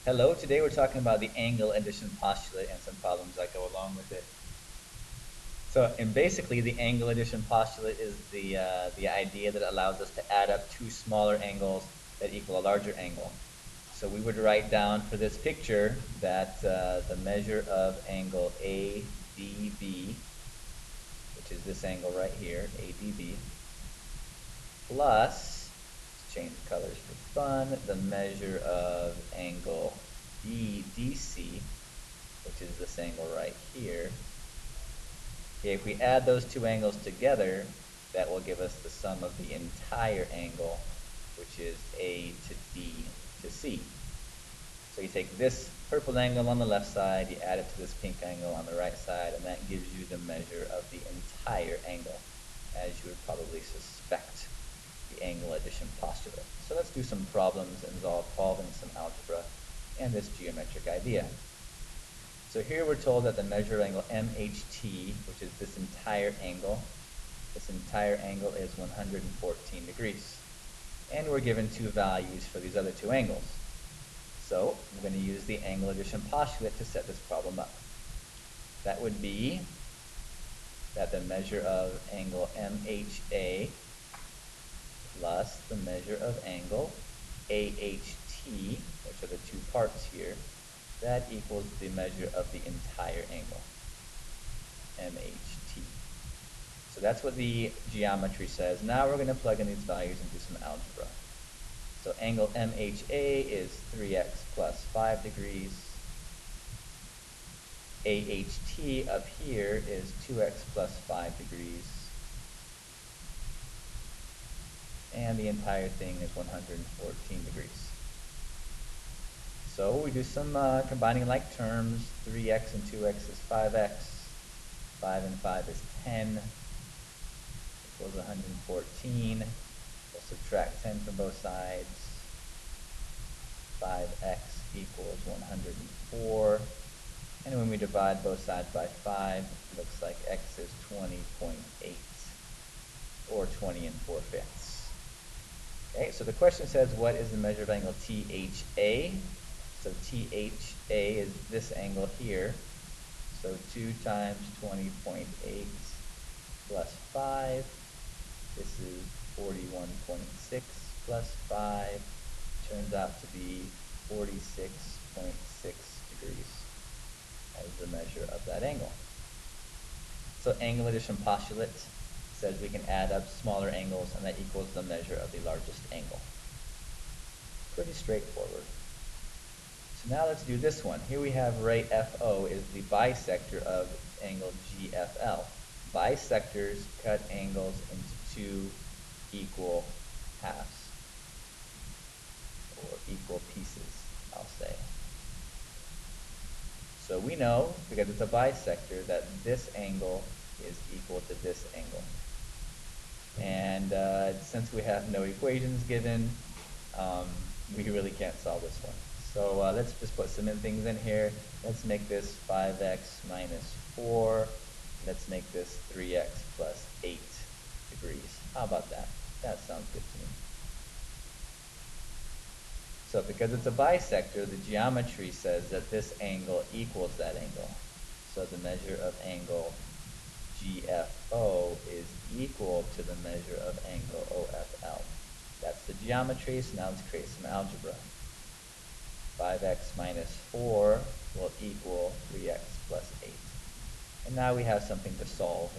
Hello, today we're talking about the angle addition postulate and some problems that go along with it. And basically the angle addition postulate is the idea that allows us to add up two smaller angles that equal a larger angle. So we would write down for this picture that the measure of angle ADB, which is this angle right here, ADB, plus, let's change the colors for fun, the measure of angle BDC, which is this angle right here. Okay, if we add those two angles together, that will give us the sum of the entire angle, which is A to D to C. So you take this purple angle on the left side, you add it to this pink angle on the right side, and that gives you the measure of the entire angle, as you would probably suspect the angle addition postulate. So let's do some problems involving some algebra and this geometric idea. So here we're told that the measure of angle MHT, which is this entire angle is 114 degrees. And we're given two values for these other two angles. So we're going to use the angle addition postulate to set this problem up. That would be that the measure of angle MHA plus the measure of angle AHT, which are the two parts here, that equals the measure of the entire angle, MHT. So that's what the geometry says. Now we're going to plug in these values and do some algebra. So angle MHA is 3x plus 5 degrees. AHT up here is 2x plus 5 degrees. And the entire thing is 114 degrees. So we do some combining like terms. 3x and 2x is 5x. 5 and 5 is 10. Equals 114. We'll subtract 10 from both sides. 5x equals 104. And when we divide both sides by 5, it looks like x is 20.8, or 20 and 4/5. Okay, so the question says, what is the measure of angle THA? So THA is this angle here. So 2 times 20.8 plus 5. This is 41.6 plus 5. Turns out to be 46.6 degrees as the measure of that angle. So angle addition postulate says we can add up smaller angles and that equals the measure of the largest angle. Pretty straightforward. So now let's do this one. Here we have ray FO is the bisector of angle GFL. Bisectors cut angles into two equal halves, or equal pieces, I'll say. So we know, because it's a bisector, that this angle is equal to this angle. And since we have no equations given, we really can't solve this one. So let's just put some things in here. Let's make this 5x minus 4. Let's make this 3x plus 8 degrees. How about that? That sounds good to me. So because it's a bisector, the geometry says that this angle equals that angle. So the measure of angle GFO is equal to the measure of angle OFL. That's the geometry, so now let's create some algebra. 5x minus 4 will equal 3x plus 8. And now we have something to solve.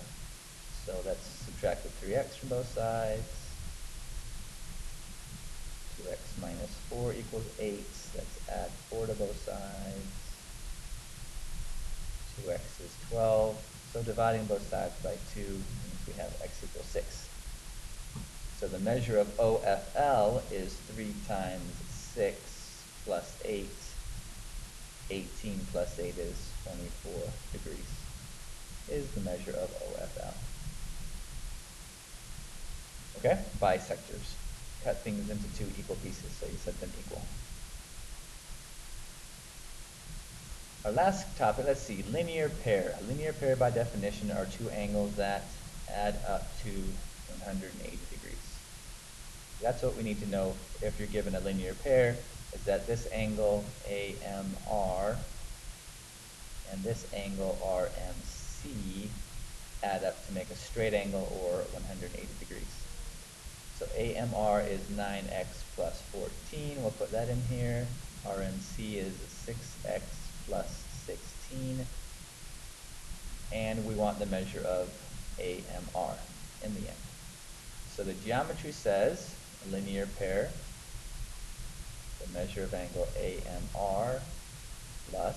So let's subtract the 3x from both sides. 2x minus 4 equals 8. Let's add 4 to both sides. 2x is 12. So dividing both sides by 2 means we have x equals 6. So the measure of OFL is 3 times 6 plus 8. 18 plus 8 is 24 degrees, is the measure of OFL. Okay, bisectors. Cut things into two equal pieces, so you set them equal. Our last topic, let's see, linear pair. A linear pair by definition are two angles that add up to 180 degrees. That's what we need to know if you're given a linear pair. is that this angle AMR and this angle RMC add up to make a straight angle or 180 degrees. So AMR is 9x plus 14. We'll put that in here. RMC is 6x plus 16. And we want the measure of AMR in the end. So the geometry says a linear pair, the measure of angle AMR plus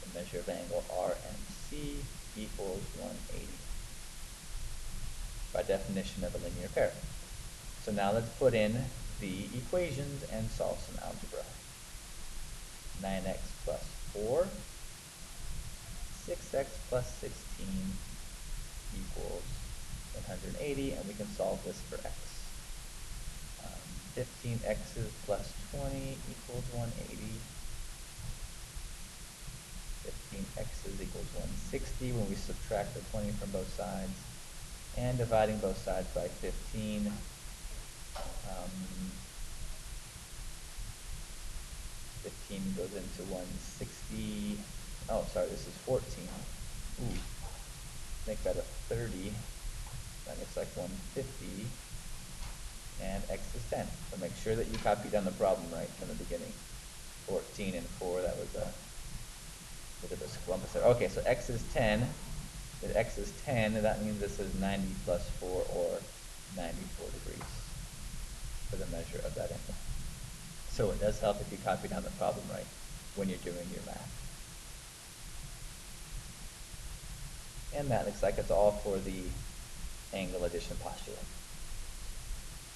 the measure of angle RMC equals 180 by definition of a linear pair. So now let's put in the equations and solve some algebra. 9x plus 4, 6x plus 16 equals 180, and we can solve this for x. 15x's plus 20 equals 180. 15x's equals 160 when we subtract the 20 from both sides. And dividing both sides by 15, 15 goes into 160. Oh, sorry, this is 14. Ooh, make that a 30. That looks like 150. And x is 10. So make sure that you copy down the problem right from the beginning. 14 and 4, that was a bit of a squampus there. Okay, so x is 10. If x is 10, that means this is 90 plus 4 or 94 degrees for the measure of that angle. So it does help if you copy down the problem right when you're doing your math. And that looks like it's all for the angle addition postulate.